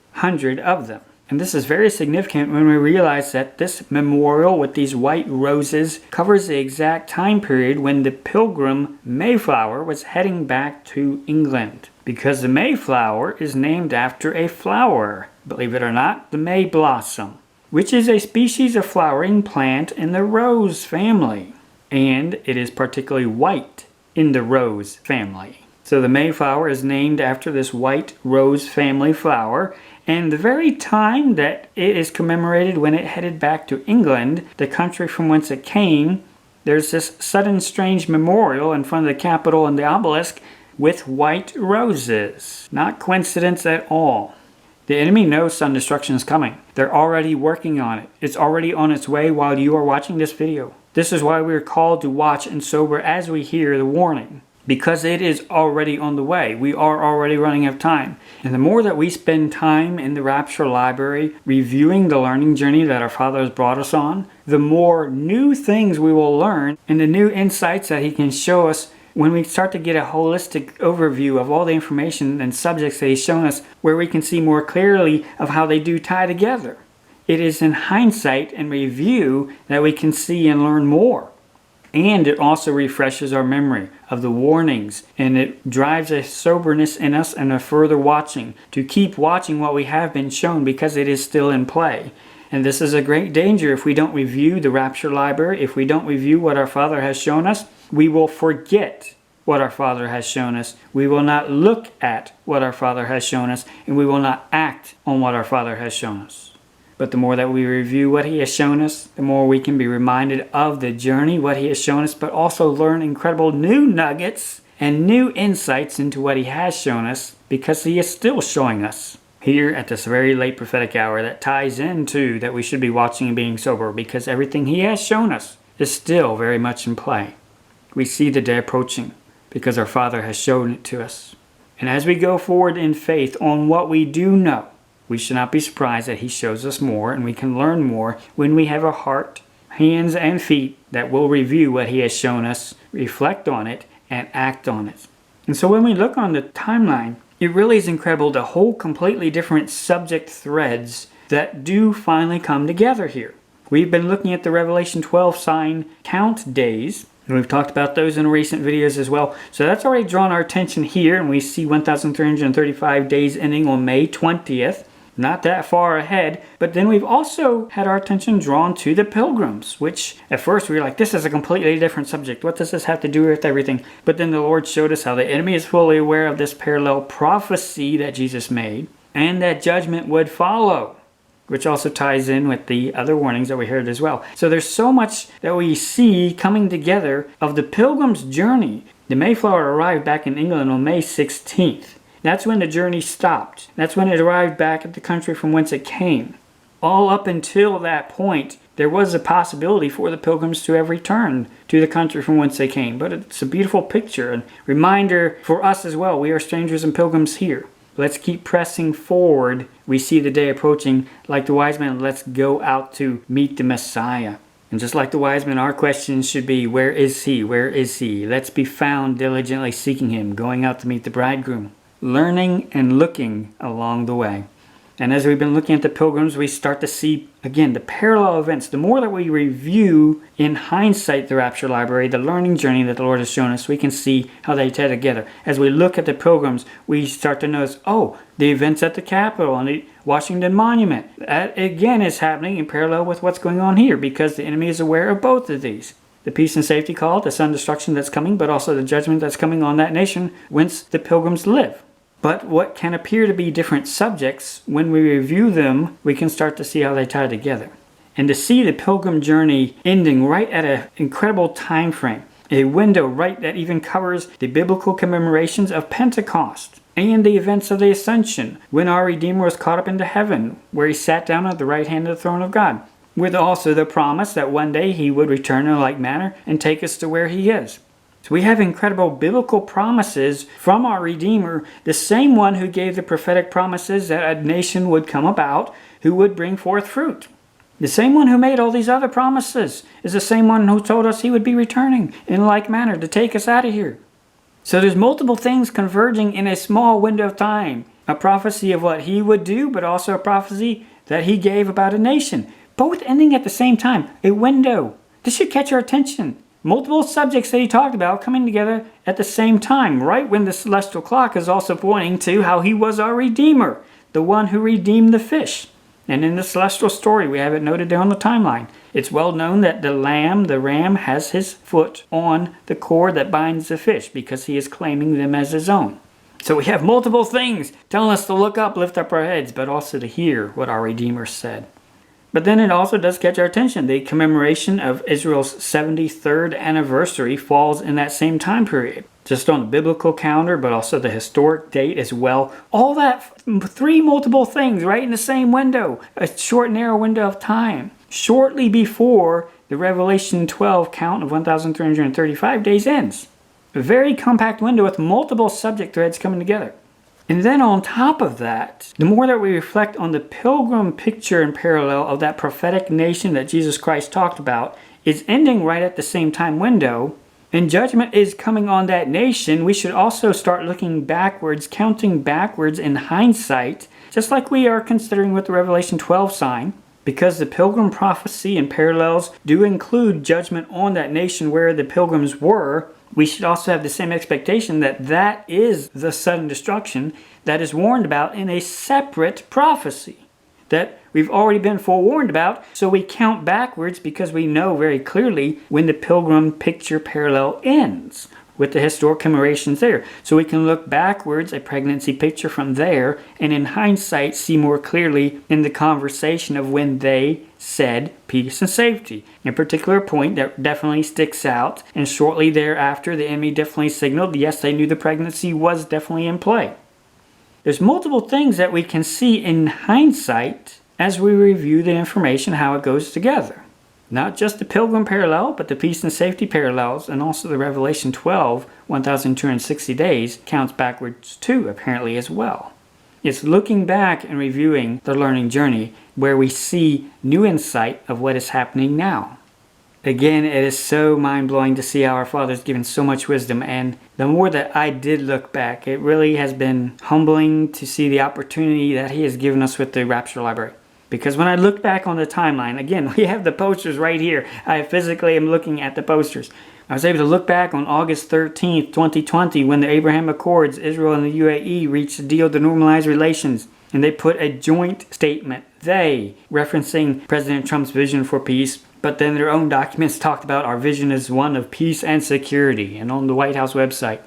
of them. And this is very significant when we realize that this memorial with these white roses covers the exact time period when the pilgrim Mayflower was heading back to England. Because the Mayflower is named after a flower, believe it or not, the May blossom, which is a species of flowering plant in the rose family. And it is particularly white in the rose family. So the Mayflower is named after this white rose family flower. And the very time that it is commemorated when it headed back to England, the country from whence it came, there's this sudden strange memorial in front of the Capitol and the obelisk with white roses. Not coincidence at all. The enemy knows sudden destruction is coming. They're already working on it. It's already on its way while you are watching this video. This is why we are called to watch and sober as we hear the warning. Because it is already on the way. We are already running out of time. And the more that we spend time in the Rapture Library reviewing the learning journey that our Father has brought us on, the more new things we will learn and the new insights that He can show us when we start to get a holistic overview of all the information and subjects that He's shown us, where we can see more clearly of how they do tie together. It is in hindsight and review that we can see and learn more. And it also refreshes our memory of the warnings, and it drives a soberness in us and a further watching, to keep watching what we have been shown because it is still in play. And this is a great danger. If we don't review the rapture library, if we don't review what our Father has shown us, we will forget what our Father has shown us. We will not look at what our Father has shown us, and we will not act on what our Father has shown us. But the more that we review what He has shown us, the more we can be reminded of the journey, what He has shown us, but also learn incredible new nuggets and new insights into what He has shown us, because He is still showing us here at this very late prophetic hour that ties into that we should be watching and being sober, because everything He has shown us is still very much in play. We see the day approaching because our Father has shown it to us. And as we go forward in faith on what we do know, we should not be surprised that He shows us more, and we can learn more when we have a heart, hands, and feet that will review what He has shown us, reflect on it, and act on it. And so when we look on the timeline, it really is incredible the whole completely different subject threads that do finally come together here. We've been looking at the Revelation 12 sign count days, and we've talked about those in recent videos as well. So that's already drawn our attention here, and we see 1,335 days ending on May 20th. Not that far ahead, but then we've also had our attention drawn to the pilgrims, which at first we were like, this is a completely different subject. What does this have to do with everything? But then the Lord showed us how the enemy is fully aware of this parallel prophecy that Jesus made, and that judgment would follow, which also ties in with the other warnings that we heard as well. So there's so much that we see coming together of the pilgrim's journey. The Mayflower arrived back in England on May 16th. That's when the journey stopped. That's when it arrived back at the country from whence it came. All up until that point, there was a possibility for the pilgrims to have returned to the country from whence they came. But it's a beautiful picture and reminder for us as well. We are strangers and pilgrims here. Let's keep pressing forward. We see the day approaching. Like the wise men, let's go out to meet the Messiah. And just like the wise men, our questions should be, where is He? Where is He? Let's be found diligently seeking Him, going out to meet the bridegroom, learning and looking along the way. And as we've been looking at the pilgrims, we start to see, again, the parallel events. The more that we review in hindsight the rapture library, the learning journey that the Lord has shown us, we can see how they tie together. As we look at the pilgrims, we start to notice, the events at the Capitol and the Washington Monument. That, again, is happening in parallel with what's going on here, because the enemy is aware of both of these. The peace and safety call, the sun destruction that's coming, but also the judgment that's coming on that nation whence the pilgrims live. But what can appear to be different subjects, when we review them, we can start to see how they tie together. And to see the pilgrim journey ending right at an incredible time frame, a window right that even covers the biblical commemorations of Pentecost and the events of the Ascension, when our Redeemer was caught up into heaven, where He sat down at the right hand of the throne of God, with also the promise that one day He would return in like manner and take us to where He is. So we have incredible biblical promises from our Redeemer, the same one who gave the prophetic promises that a nation would come about who would bring forth fruit. The same one who made all these other promises is the same one who told us He would be returning in like manner to take us out of here. So there's multiple things converging in a small window of time. A prophecy of what He would do, but also a prophecy that He gave about a nation. Both ending at the same time. A window. This should catch our attention. Multiple subjects that He talked about coming together at the same time, right when the celestial clock is also pointing to how He was our Redeemer, the one who redeemed the fish. And in the celestial story, we have it noted there on the timeline. It's well known that the ram, has his foot on the cord that binds the fish because he is claiming them as his own. So we have multiple things telling us to look up, lift up our heads, but also to hear what our Redeemer said. But then it also does catch our attention. The commemoration of Israel's 73rd anniversary falls in that same time period. Just on the biblical calendar, but also the historic date as well. All that, three multiple things right in the same window. A short, narrow window of time. Shortly before the Revelation 12 count of 1,335 days ends. A very compact window with multiple subject threads coming together. And then on top of that, the more that we reflect on the pilgrim picture and parallel of that prophetic nation that Jesus Christ talked about, is ending right at the same time window, and judgment is coming on that nation, we should also start looking backwards, counting backwards in hindsight, just like we are considering with the Revelation 12 sign, because the pilgrim prophecy and parallels do include judgment on that nation where the pilgrims were. We should also have the same expectation that that is the sudden destruction that is warned about in a separate prophecy. That we've already been forewarned about, so we count backwards because we know very clearly when the pilgrim picture parallel ends, with the historic commemorations there. So we can look backwards, a pregnancy picture from there, and in hindsight see more clearly in the conversation of when they said peace and safety. A particular point that definitely sticks out, and shortly thereafter the enemy definitely signaled, yes, they knew the pregnancy was definitely in play. There's multiple things that we can see in hindsight as we review the information, how it goes together. Not just the pilgrim parallel, but the peace and safety parallels, and also the Revelation 12, 1,260 days, counts backwards too, apparently, as well. It's looking back and reviewing the learning journey where we see new insight of what is happening now. Again, it is so mind-blowing to see how our Father's given so much wisdom, and the more that I did look back, it really has been humbling to see the opportunity that He has given us with the Rapture Library. Because when I look back on the timeline, again, we have the posters right here. I physically am looking at the posters. I was able to look back on August 13th, 2020, when the Abraham Accords, Israel and the UAE reached a deal to normalize relations. And they put a joint statement, they, referencing President Trump's vision for peace. But then their own documents talked about our vision as one of peace and security, and on the White House website.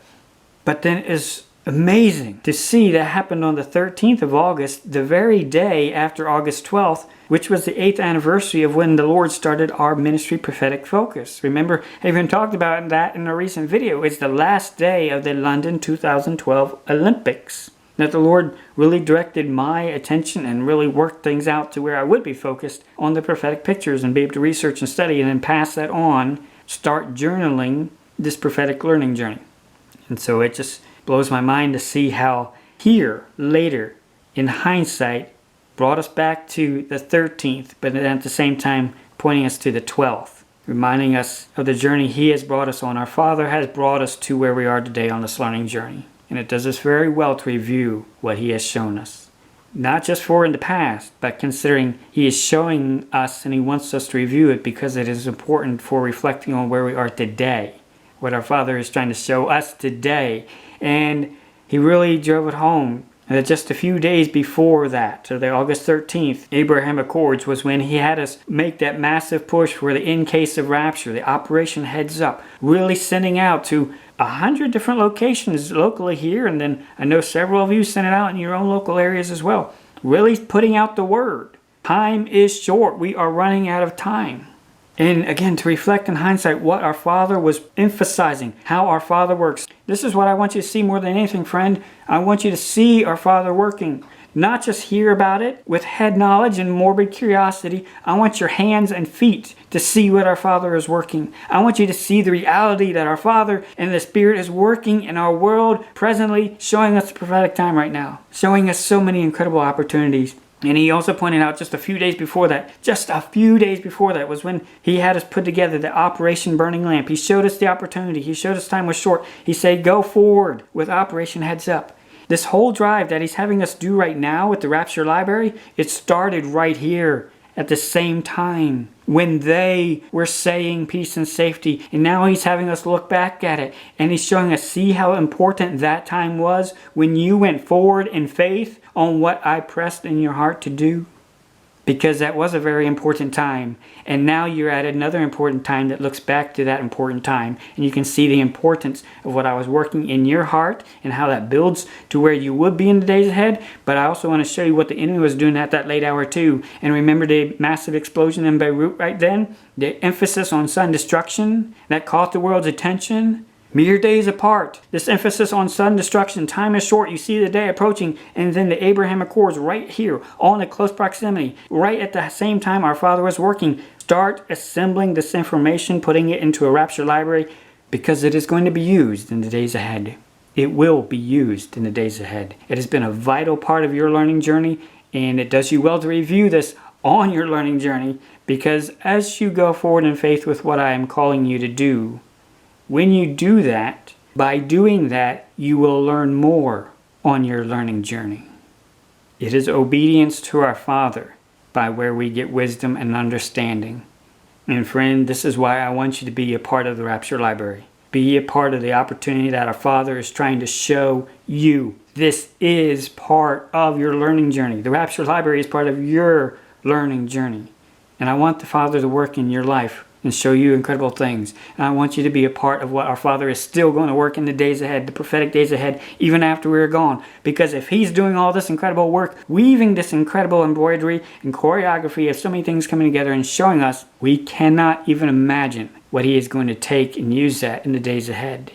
But then it's amazing to see that happened on the 13th of August, the very day after August 12th, which was the 8th anniversary of when the Lord started our ministry prophetic focus. Remember, I even talked about that in a recent video. It's the last day of the London 2012 Olympics that the Lord really directed my attention and really worked things out to where I would be focused on the prophetic pictures and be able to research and study and then pass that on, start journaling this prophetic learning journey. And so it just blows my mind to see how here, later, in hindsight, brought us back to the 13th, but at the same time pointing us to the 12th, reminding us of the journey He has brought us on. Our Father has brought us to where we are today on this learning journey. And it does us very well to review what He has shown us. Not just for in the past, but considering He is showing us and He wants us to review it because it is important for reflecting on where we are today. What our Father is trying to show us today. And He really drove it home that just a few days before that, so the August 13th Abraham Accords, was when He had us make that massive push for the in case of rapture, the Operation Heads Up, really sending out to 100 different locations locally here, and then I know several of you sent it out in your own local areas as well. Really putting out the word. Time is short. We are running out of time. And again, to reflect in hindsight what our Father was emphasizing, how our Father works. This is what I want you to see more than anything, friend. I want you to see our Father working. Not just hear about it with head knowledge and morbid curiosity. I want your hands and feet to see what our Father is working. I want you to see the reality that our Father and the Spirit is working in our world presently, showing us the prophetic time right now. Showing us so many incredible opportunities. And He also pointed out just a few days before that was when He had us put together the Operation Burning Lamp. He showed us the opportunity. He showed us time was short. He said, go forward with Operation Heads Up. This whole drive that He's having us do right now with the Rapture Library, it started right here at the same time when they were saying peace and safety. And now He's having us look back at it. And He's showing us, see how important that time was when you went forward in faith on what I pressed in your heart to do. Because that was a very important time. And now you're at another important time that looks back to that important time. And you can see the importance of what I was working in your heart and how that builds to where you would be in the days ahead. But I also want to show you what the enemy was doing at that late hour too. And remember the massive explosion in Beirut right then? The emphasis on sudden destruction that caught the world's attention. Mere days apart. This emphasis on sudden destruction. Time is short. You see the day approaching. And then the Abraham Accords right here. All in close proximity. Right at the same time our Father was working. Start assembling this information. Putting it into a Rapture Library. Because it is going to be used in the days ahead. It will be used in the days ahead. It has been a vital part of your learning journey. And it does you well to review this on your learning journey. Because as you go forward in faith with what I am calling you to do, when you do that, by doing that, you will learn more on your learning journey. It is obedience to our Father by where we get wisdom and understanding. And friend, this is why I want you to be a part of the Rapture Library. Be a part of the opportunity that our Father is trying to show you. This is part of your learning journey. The Rapture Library is part of your learning journey. And I want the Father to work in your life and show you incredible things. And I want you to be a part of what our Father is still going to work in the days ahead, the prophetic days ahead, even after we're gone. Because if He's doing all this incredible work, weaving this incredible embroidery and choreography of so many things coming together and showing us, we cannot even imagine what He is going to take and use that in the days ahead.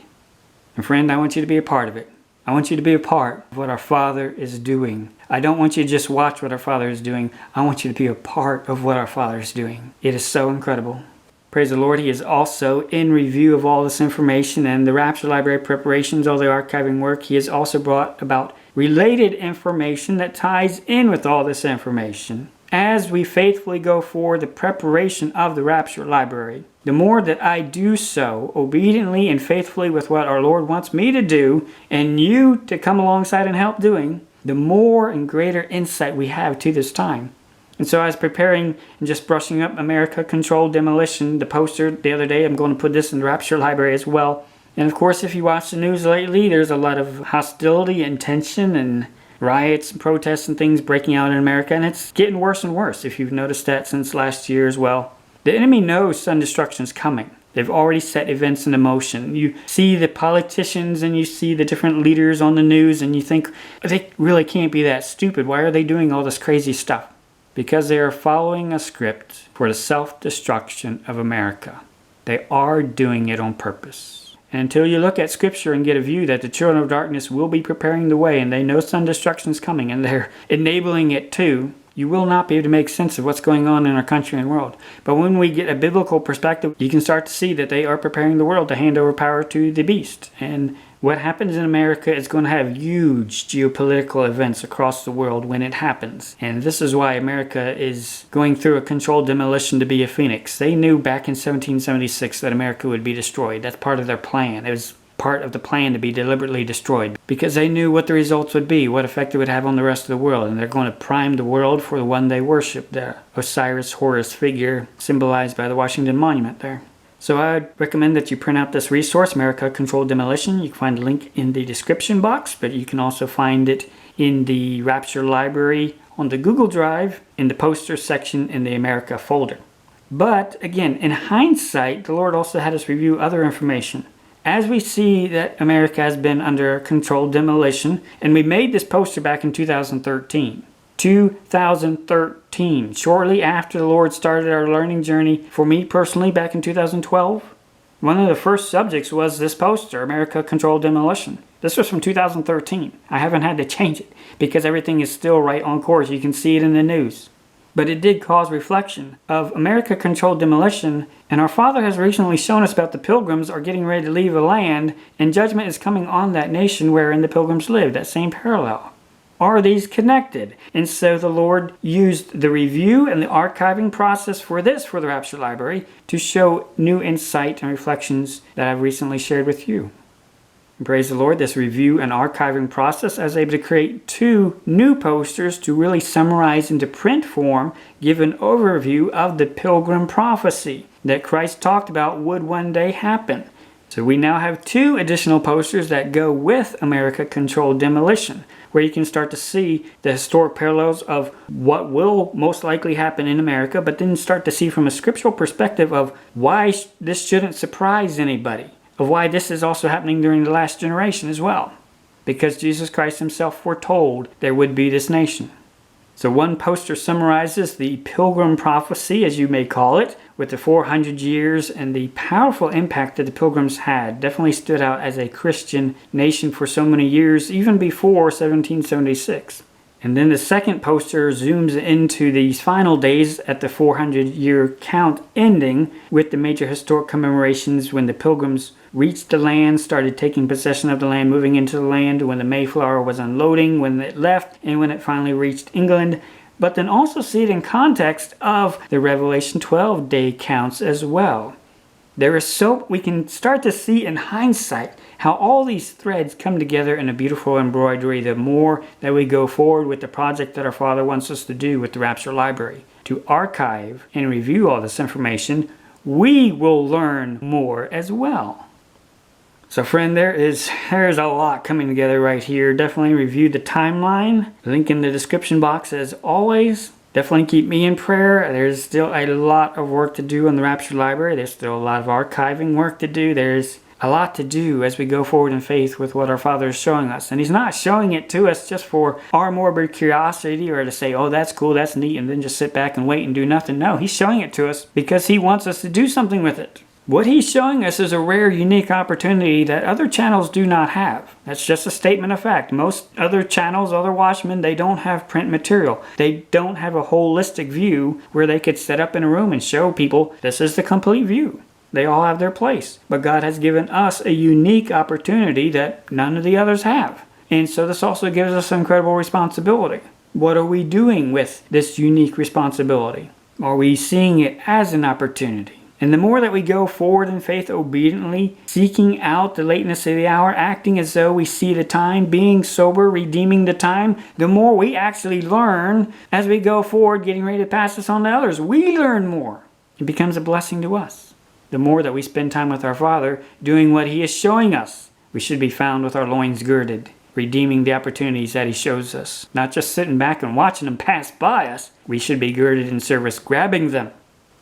And friend, I want you to be a part of it. I want you to be a part of what our Father is doing. I don't want you to just watch what our Father is doing. I want you to be a part of what our Father is doing. It is so incredible. Praise the Lord. He is also in review of all this information and the Rapture Library preparations, all the archiving work. He has also brought about related information that ties in with all this information. As we faithfully go for the preparation of the Rapture Library, the more that I do so obediently and faithfully with what our Lord wants me to do and you to come alongside and help doing, the more and greater insight we have to this time. And so I was preparing and just brushing up America Controlled Demolition, the poster the other day. I'm going to put this in the Rapture Library as well. And of course, if you watch the news lately, there's a lot of hostility and tension and riots and protests and things breaking out in America. And it's getting worse and worse, if you've noticed that since last year as well. The enemy knows sudden destruction is coming. They've already set events into motion. You see the politicians and you see the different leaders on the news and you think, they really can't be that stupid. Why are they doing all this crazy stuff? Because they are following a script for the self-destruction of America. They are doing it on purpose. And until you look at Scripture and get a view that the children of darkness will be preparing the way and they know sudden destruction is coming and they're enabling it too, you will not be able to make sense of what's going on in our country and world. But when we get a biblical perspective, you can start to see that they are preparing the world to hand over power to the beast. And what happens in America is going to have huge geopolitical events across the world when it happens. And this is why America is going through a controlled demolition to be a phoenix. They knew back in 1776 that America would be destroyed. That's part of their plan. It was part of the plan to be deliberately destroyed because they knew what the results would be, what effect it would have on the rest of the world. And they're going to prime the world for the one they worship, the Osiris Horus figure symbolized by the Washington Monument there. So I'd recommend that you print out this resource, America Controlled Demolition. You can find a link in the description box, but you can also find it in the Rapture Library on the Google Drive in the poster section in the America folder. But again, in hindsight, the Lord also had us review other information. As we see that America has been under controlled demolition, and we made this poster back in 2013. 2013, shortly after the Lord started our learning journey for me personally back in 2012. One of the first subjects was this poster, America Controlled Demolition. This was from 2013. I haven't had to change it because everything is still right on course. You can see it in the news. But it did cause reflection of America Controlled Demolition, and our Father has recently shown us about the pilgrims are getting ready to leave a land, and judgment is coming on that nation wherein the pilgrims lived, that same parallel. Are these connected? And so the Lord used the review and the archiving process for the Rapture Library to show new insight and reflections that I've recently shared with you. And praise the Lord, this review and archiving process, I was able to create 2 new posters to really summarize into print form, give an overview of the pilgrim prophecy that Christ talked about would one day happen. So we now have 2 additional posters that go with America Controlled Demolition, where you can start to see the historic parallels of what will most likely happen in America, but then start to see from a scriptural perspective of why this shouldn't surprise anybody, of why this is also happening during the last generation as well, because Jesus Christ himself foretold there would be this nation. So one poster summarizes the pilgrim prophecy, as you may call it, with the 400 years and the powerful impact that the pilgrims had. Definitely stood out as a Christian nation for so many years, even before 1776. And then the second poster zooms into these final days at the 400-year count ending with the major historic commemorations when the pilgrims reached the land, started taking possession of the land, moving into the land, when the Mayflower was unloading, when it left, and when it finally reached England. But then also see it in context of the Revelation 12 day counts as well. We can start to see in hindsight how all these threads come together in a beautiful embroidery the more that we go forward with the project that our Father wants us to do with the Rapture Library. To archive and review all this information, we will learn more as well. So friend, there's a lot coming together right here. Definitely review the timeline. Link in the description box as always. Definitely keep me in prayer. There's still a lot of work to do in the Rapture Library. There's still a lot of archiving work to do. There's a lot to do as we go forward in faith with what our Father is showing us. And He's not showing it to us just for our morbid curiosity or to say, oh, that's cool, that's neat, and then just sit back and wait and do nothing. No, He's showing it to us because He wants us to do something with it. What He's showing us is a rare, unique opportunity that other channels do not have. That's just a statement of fact. Most other channels, other watchmen, they don't have print material. They don't have a holistic view where they could set up in a room and show people this is the complete view. They all have their place. But God has given us a unique opportunity that none of the others have. And so this also gives us an incredible responsibility. What are we doing with this unique responsibility? Are we seeing it as an opportunity? And the more that we go forward in faith obediently, seeking out the lateness of the hour, acting as though we see the time, being sober, redeeming the time, the more we actually learn as we go forward, getting ready to pass this on to others. We learn more. It becomes a blessing to us. The more that we spend time with our Father, doing what He is showing us, we should be found with our loins girded, redeeming the opportunities that He shows us. Not just sitting back and watching them pass by us. We should be girded in service, grabbing them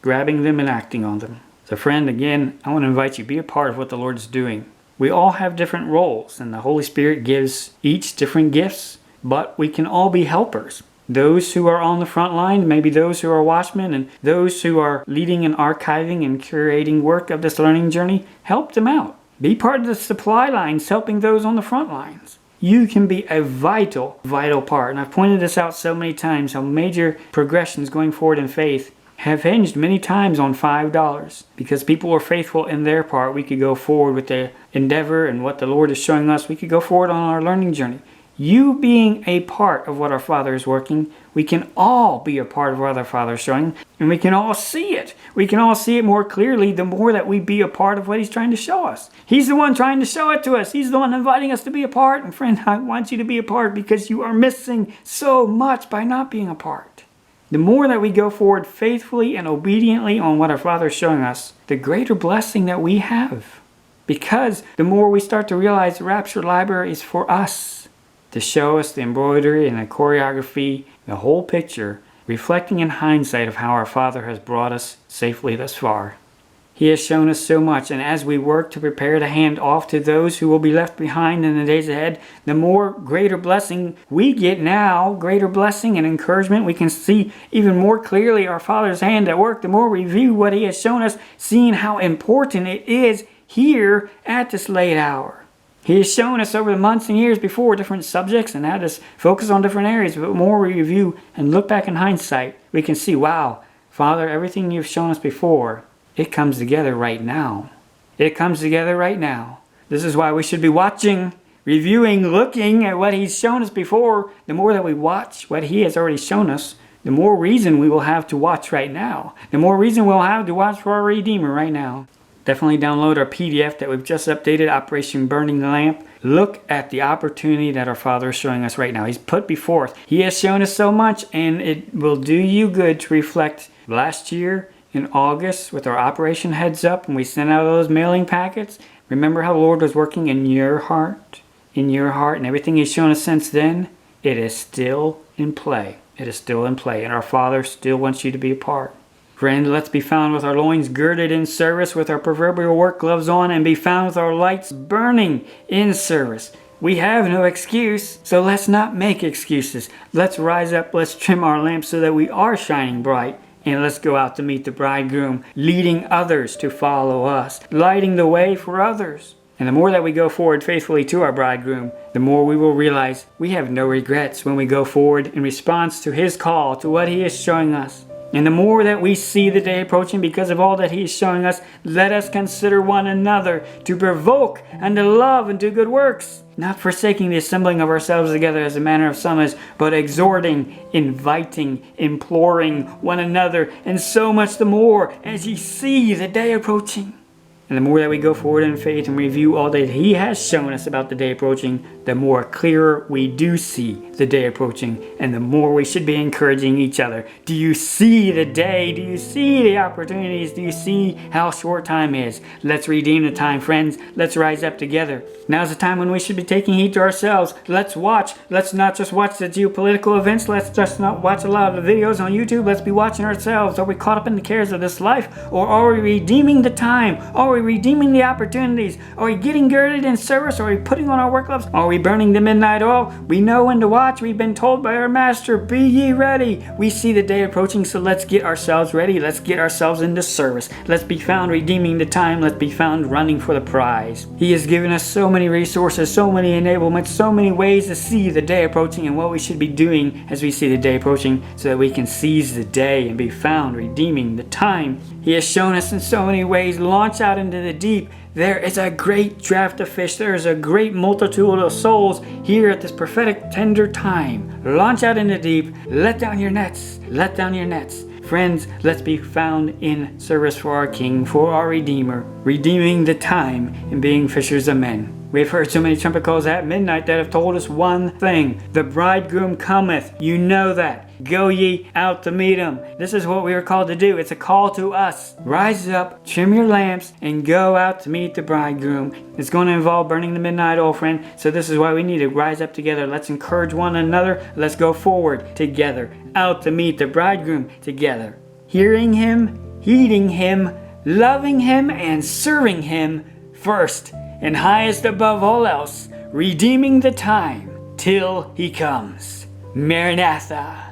and acting on them. So friend, again, I want to invite you, be a part of what the Lord's doing. We all have different roles, and the Holy Spirit gives each different gifts, but we can all be helpers. Those who are on the front line, maybe those who are watchmen, and those who are leading and archiving and curating work of this learning journey, help them out. Be part of the supply lines, helping those on the front lines. You can be a vital part. And I've pointed this out so many times, how major progressions going forward in faith have hinged many times on $5. Because people were faithful in their part, we could go forward with the endeavor and what the Lord is showing us. We could go forward on our learning journey. You being a part of what our Father is working, we can all be a part of what our Father is showing, and we can all see it. We can all see it more clearly the more that we be a part of what He's trying to show us. He's the one trying to show it to us. He's the one inviting us to be a part. And friend, I want you to be a part because you are missing so much by not being a part. The more that we go forward faithfully and obediently on what our Father is showing us, the greater blessing that we have. Because the more we start to realize the Rapture Library is for us, to show us the embroidery and the choreography, the whole picture, reflecting in hindsight of how our Father has brought us safely thus far. He has shown us so much, and as we work to prepare to hand off to those who will be left behind in the days ahead, the more greater blessing we get now, greater blessing and encouragement. We can see even more clearly our Father's hand at work, the more we view what He has shown us, seeing how important it is here at this late hour. He has shown us over the months and years before different subjects and had us focus on different areas. But the more we review and look back in hindsight, we can see, wow, Father, everything You've shown us before, it comes together right now. It comes together right now. This is why we should be watching, reviewing, looking at what He's shown us before. The more that we watch what He has already shown us, the more reason we will have to watch right now. The more reason we'll have to watch for our Redeemer right now. Definitely download our PDF that we've just updated, Operation Burning the Lamp. Look at the opportunity that our Father is showing us right now. He's put before us. He has shown us so much, and it will do you good to reflect last year in August with our Operation Heads Up, and we sent out those mailing packets. Remember how the Lord was working in your heart, and everything He's shown us since then? It is still in play. It is still in play, and our Father still wants you to be a part. Friend, let's be found with our loins girded in service, with our proverbial work gloves on, and be found with our lights burning in service. We have no excuse, so let's not make excuses. Let's rise up, let's trim our lamps so that we are shining bright, and let's go out to meet the bridegroom, leading others to follow us, lighting the way for others. And the more that we go forward faithfully to our bridegroom, the more we will realize we have no regrets when we go forward in response to His call, to what He is showing us. And the more that we see the day approaching because of all that He is showing us, let us consider one another to provoke and to love and do good works, not forsaking the assembling of ourselves together as the manner of some is, but exhorting, inviting, imploring one another, and so much the more as ye see the day approaching. And the more that we go forward in faith and review all that He has shown us about the day approaching, the more clearer we do see the day approaching, and the more we should be encouraging each other. Do you see the day? Do you see the opportunities? Do you see how short time is? Let's redeem the time, friends. Let's rise up together. Now's the time when we should be taking heed to ourselves. Let's watch. Let's not just watch the geopolitical events. Let's just not watch a lot of the videos on YouTube. Let's be watching ourselves. Are we caught up in the cares of this life? Or are we redeeming the time? Are we redeeming the opportunities? Are we getting girded in service? Are we putting on our work gloves? Are we burning the midnight oil? We know when to watch. We've been told by our Master, be ye ready. We see the day approaching, so let's get ourselves ready. Let's get ourselves into service. Let's be found redeeming the time. Let's be found running for the prize. He has given us so many resources, so many enablements, so many ways to see the day approaching and what we should be doing as we see the day approaching so that we can seize the day and be found redeeming the time. He has shown us in so many ways. Launch out into the deep. There is a great draft of fish. There is a great multitude of souls here at this prophetic tender time. Launch out into the deep. Let down your nets. Let down your nets. Friends, let's be found in service for our King, for our Redeemer, redeeming the time and being fishers of men. We've heard so many trumpet calls at midnight that have told us one thing. The bridegroom cometh. You know that. Go ye out to meet him. This is what we are called to do. It's a call to us. Rise up, trim your lamps, and go out to meet the bridegroom. It's going to involve burning the midnight oil, friend. So this is why we need to rise up together. Let's encourage one another. Let's go forward together, out to meet the bridegroom together. Hearing him, heeding him, loving him, and serving him first and highest above all else, redeeming the time till he comes. Maranatha.